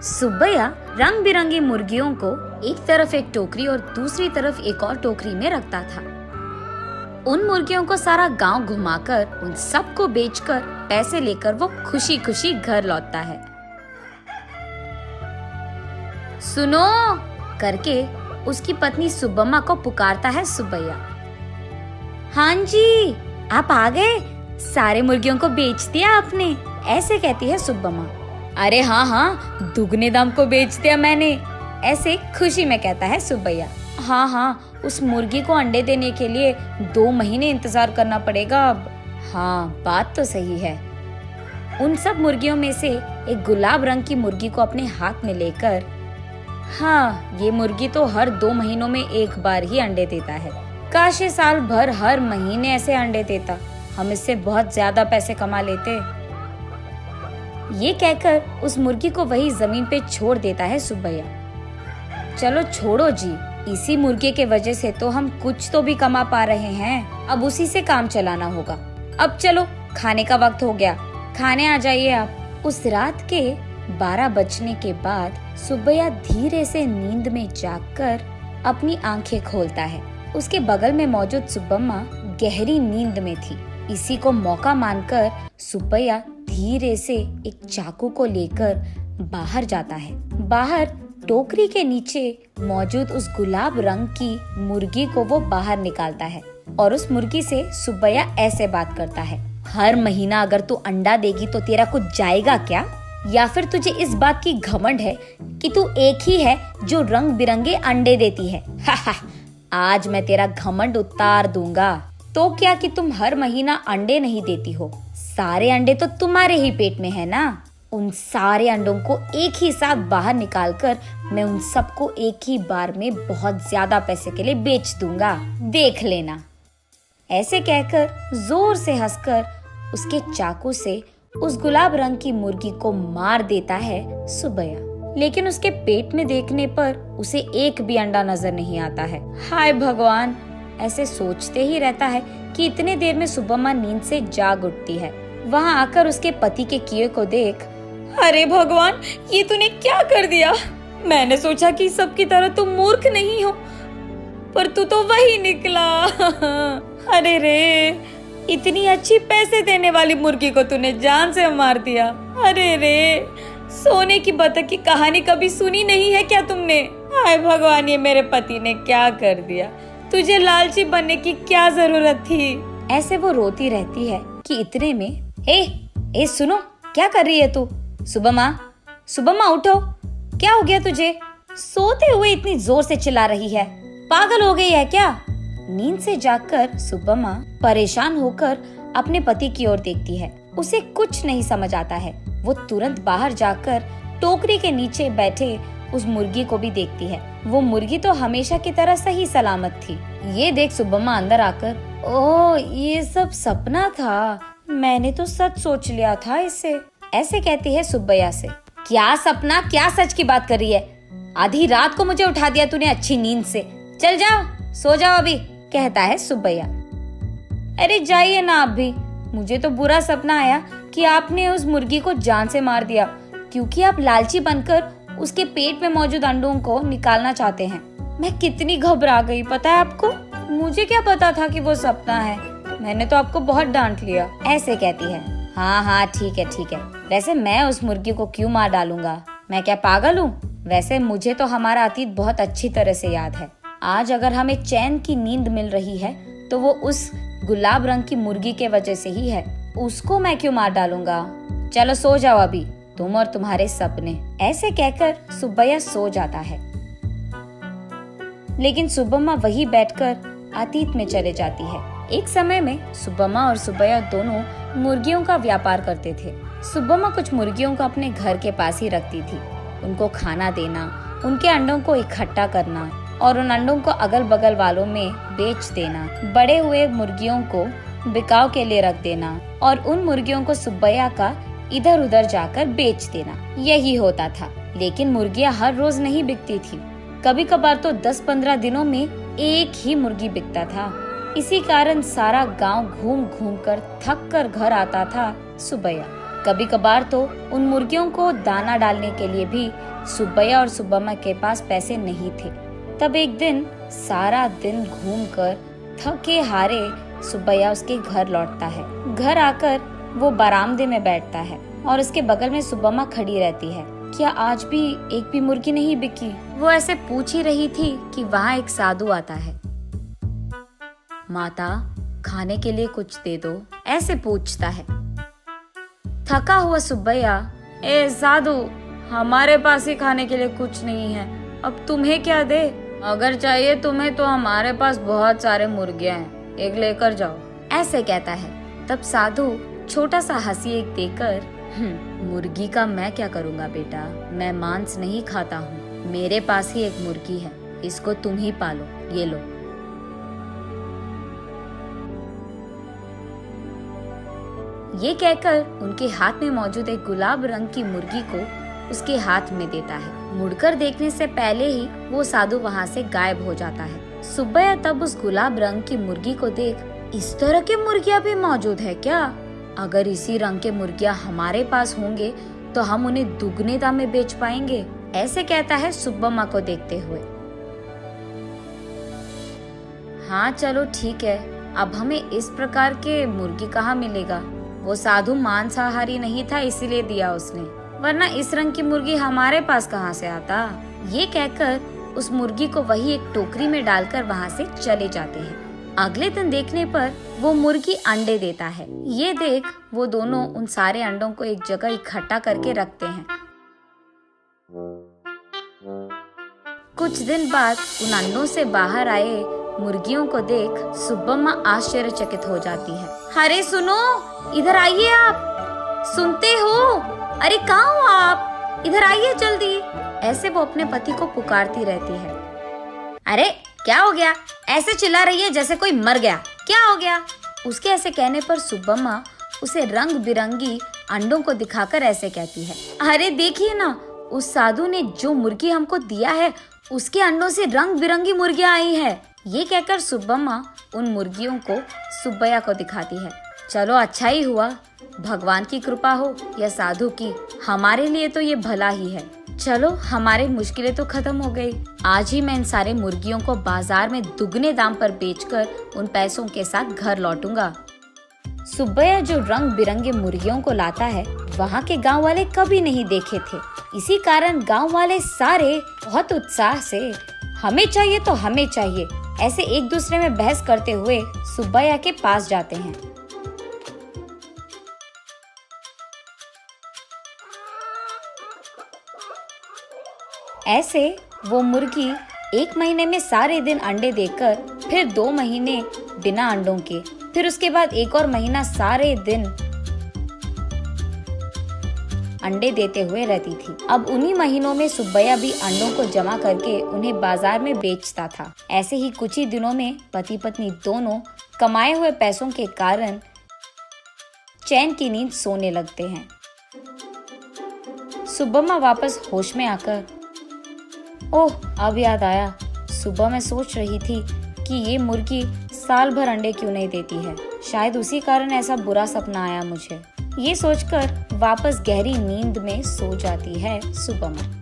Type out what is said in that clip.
सुब्बैया रंग बिरंगी मुर्गियों को एक तरफ एक टोकरी और दूसरी तरफ एक और टोकरी में रखता था। उन मुर्गियों को सारा गांव घुमाकर उन सबको बेचकर पैसे लेकर वो खुशी खुशी घर लौटता है। सुनो करके उसकी पत्नी सुब्बम्मा को पुकारता है सुब्बैया। हाँ जी, आप आ गए, सारे मुर्गियों को बेच दिया आपने, ऐसे कहती है सुब्बम्मा। अरे हाँ, दुगने दाम को बेच दिया मैंने, ऐसे खुशी में कहता है सुब्बैया। हाँ, उस मुर्गी को अंडे देने के लिए 2 महीने इंतजार करना पड़ेगा अब। हाँ, बात तो सही है। उन सब मुर्गियों में से एक गुलाब रंग की मुर्गी को अपने हाथ में लेकर, हाँ, ये मुर्गी तो हर 2 महीनों में एक बार ही अंडे देता है। काश ये साल भर हर महीने ऐसे अंडे देता, हम इससे बहुत ज्यादा पैसे कमा लेते। ये कहकर उस मुर्गी को वही जमीन पे छोड़ देता है सुब्बैया। चलो छोड़ो जी, इसी मुर्गे के वजह से तो हम कुछ तो भी कमा पा रहे हैं, अब उसी से काम चलाना होगा। अब चलो, खाने का वक्त हो गया, खाने आ जाइए आप। उस रात के 12 बजने के बाद सुब्बैया धीरे से नींद में जागकर अपनी आंखें खोलता है। उसके बगल में मौजूद सुब्बम्मा गहरी नींद में थी। इसी को मौका मानकर सुब्बैया धीरे से एक चाकू को लेकर बाहर जाता है। बाहर टोकरी के नीचे मौजूद उस गुलाब रंग की मुर्गी को वो बाहर निकालता है और उस मुर्गी से सुब्बैया ऐसे बात करता है। हर महीना अगर तू अंडा देगी तो तेरा कुछ जाएगा क्या? या फिर तुझे इस बात की घमंड है कि तू एक ही है जो रंग बिरंगे अंडे देती है? आज मैं तेरा घमंड उतार दूंगा। तो क्या कि तुम हर महीना अंडे नहीं देती हो, सारे अंडे तो तुम्हारे ही पेट में है ना। उन सारे अंडों को एक ही साथ बाहर निकालकर मैं उन सबको एक ही बार में बहुत ज्यादा पैसे के लिए बेच दूंगा, देख लेना। ऐसे कहकर जोर से हंसकर उसके चाकू से उस गुलाब रंग की मुर्गी को मार देता है सुब्बैया। लेकिन उसके पेट में देखने पर उसे एक भी अंडा नजर नहीं आता है। हाय भगवान, ऐसे सोचते ही रहता है कि इतने देर में सुब्बम्मा नींद से जाग उठती है। वहाँ आकर उसके पति के किए को देख, अरे भगवान, ये तूने क्या कर दिया? मैंने सोचा कि सबकी तरह तुम मूर्ख नहीं हो, पर तू तो वही निकला। अरे रे, इतनी अच्छी पैसे देने वाली मुर्गी को तूने जान से मार दिया। अरे रे, सोने की बतख की कहानी कभी सुनी नहीं है क्या तुमने? हाय भगवान, ये मेरे पति ने क्या कर दिया? तुझे लालची बनने की क्या जरूरत थी? ऐसे वो रोती रहती है कि इतने में ए सुनो, क्या कर रही है तू? सुब्बम्मा उठो, क्या हो गया तुझे? सोते हुए इतनी जोर से चिल्ला रही है, पागल हो गई है क्या? नींद से जागकर सुब्बम्मा परेशान होकर अपने पति की ओर देखती है। उसे कुछ नहीं समझ आता है। वो तुरंत बाहर जाकर टोकरी के नीचे बैठे उस मुर्गी को भी देखती है। वो मुर्गी तो हमेशा की तरह सही सलामत थी। ये देख सुब्बम्मा अंदर आकर, ओह, ये सब सपना था, मैंने तो सच सोच लिया था इसे, ऐसे कहती है सुब्बैया से। क्या सपना, क्या सच की बात कर रही है? आधी रात को मुझे उठा दिया तूने अच्छी नींद से। चल जाओ, सो जाओ अभी, कहता है सुब्बैया। अरे जाइए ना आप भी, मुझे तो बुरा सपना आया कि आपने उस मुर्गी को जान से मार दिया, क्योंकि आप लालची बनकर उसके पेट में मौजूद अंडों को निकालना चाहते हैं। मैं कितनी घबरा गई पता है आपको? मुझे क्या पता था कि वो सपना है, मैंने तो आपको बहुत डांट लिया, ऐसे कहती है। हाँ, ठीक है। वैसे मैं उस मुर्गी को क्यों मार डालूंगा, मैं क्या पागल हूँ? वैसे मुझे तो हमारा अतीत बहुत अच्छी तरह से याद है। आज अगर हमें चैन की नींद मिल रही है तो वो उस गुलाब रंग की मुर्गी के वजह से ही है, उसको मैं क्यों मार डालूंगा? चलो सो जाओ अभी, तुम और तुम्हारे सपने। ऐसे कहकर सुब्बैया सो जाता है। लेकिन सुब्बम्मा वही बैठकर अतीत में चले जाती है। एक समय में सुब्बम्मा और सुब्बैया दोनों मुर्गियों का व्यापार करते थे। सुब्बम्मा कुछ मुर्गियों को अपने घर के पास ही रखती थी। उनको खाना देना, उनके अंडों को इकट्ठा करना और उन अंडों को अगल बगल वालों में बेच देना, बड़े हुए मुर्गियों को बिकाव के लिए रख देना और उन मुर्गियों को सुब्बैया का इधर उधर जाकर बेच देना, यही होता था। लेकिन मुर्गियां हर रोज नहीं बिकती थी, कभी कभार तो 10-15 दिनों में एक ही मुर्गी बिकता था। इसी कारण सारा गांव घूम घूम कर थक कर घर आता था सुब्बैया। कभी कभार तो उन मुर्गियों को दाना डालने के लिए भी सुब्बैया और सुब्बम्मा के पास पैसे नहीं थे। तब एक दिन सारा दिन घूमकर थके हारे सुब्बैया उसके घर लौटता है। घर आकर वो बरामदे में बैठता है और उसके बगल में सुब्बम्मा खड़ी रहती है। क्या आज भी एक भी मुर्गी नहीं बिकी? वो ऐसे पूछ ही रही थी कि वहाँ एक साधु आता है। माता, खाने के लिए कुछ दे दो, ऐसे पूछता है। थका हुआ सुब्बैया, ए साधु, हमारे पास ही खाने के लिए कुछ नहीं है, अब तुम्हें क्या दे? अगर चाहिए तुम्हें तो हमारे पास बहुत सारे मुर्गियां हैं, एक लेकर जाओ, ऐसे कहता है। तब साधु छोटा सा हंसी एक देकर, मुर्गी का मैं क्या करूँगा बेटा, मैं मांस नहीं खाता हूँ, मेरे पास ही एक मुर्गी है, इसको तुम ही पालो, ये लो। ये कहकर उनके हाथ में मौजूद एक गुलाब रंग की मुर्गी को उसके हाथ में देता है। मुड़कर देखने से पहले ही वो साधु वहाँ से गायब हो जाता है। सुब्बैया तब उस गुलाब रंग की मुर्गी को देख, इस तरह की मुर्गियाँ भी मौजूद है क्या? अगर इसी रंग के मुर्गियाँ हमारे पास होंगे तो हम उन्हें दुगने दाम में बेच पाएंगे, ऐसे कहता है सुब्बम्मा को देखते हुए। हाँ चलो ठीक है, अब हमें इस प्रकार के मुर्गी कहाँ मिलेगा? वो साधु मांसाहारी नहीं था इसीलिए दिया उसने, वरना इस रंग की मुर्गी हमारे पास कहाँ से आता? ये कहकर उस मुर्गी को वही एक टोकरी में डालकर वहाँ से चले जाते हैं। अगले दिन देखने पर वो मुर्गी अंडे देता है। ये देख वो दोनों उन सारे अंडों को एक जगह इकट्ठा करके रखते हैं। कुछ दिन बाद उन अंडों से बाहर आए मुर्गियों को देख सुब्बम्मा आश्चर्यचकित हो जाती है। अरे सुनो, इधर आइए आप, सुनते हो? अरे कहाँ हो आप? इधर आइए जल्दी, ऐसे वो अपने पति को पुकारती रहती है। अरे क्या हो गया? ऐसे चिल्ला रही है जैसे कोई मर गया, क्या हो गया? उसके ऐसे कहने पर सुब्बम्मा उसे रंग बिरंगी अंडों को दिखाकर ऐसे कहती है, अरे देखिए ना, उस साधु ने जो मुर्गी हमको दिया है उसके अंडों से रंग बिरंगी मुर्गियाँ आई है। ये कहकर सुब्बम्मा उन मुर्गियों को सुब्बैया को दिखाती है। चलो अच्छा ही हुआ, भगवान की कृपा हो या साधु की, हमारे लिए तो ये भला ही है। चलो हमारी मुश्किलें तो खत्म हो गई। आज ही मैं इन सारे मुर्गियों को बाजार में दुगने दाम पर बेचकर उन पैसों के साथ घर लौटूंगा। सुब्बैया जो रंग बिरंगे मुर्गियों को लाता है, वहाँ के गांव वाले कभी नहीं देखे थे। इसी कारण गांव वाले सारे बहुत उत्साह से हमें चाहिए तो हमें चाहिए, ऐसे एक दूसरे में बहस करते हुए सुब्बैया के पास जाते हैं। ऐसे वो मुर्गी एक महीने में सारे दिन अंडे देकर, फिर 2 महीने बिना अंडों के, फिर उसके बाद एक और महीना सारे दिन अंडे देते हुए रहती थी। अब उन्हीं महीनों में सुब्बैया भी अंडों को जमा करके उन्हें बाजार में बेचता था। ऐसे ही कुछ ही दिनों में पति पत्नी दोनों कमाए हुए पैसों के कारण चैन की नींद सोने लगते हैं। सुब्बम्मा वापस होश में आकर, ओह अब याद आया, सुबह मैं सोच रही थी कि ये मुर्गी साल भर अंडे क्यों नहीं देती है, शायद उसी कारण ऐसा बुरा सपना आया मुझे। ये सोचकर वापस गहरी नींद में सो जाती है सुब्बम्मा।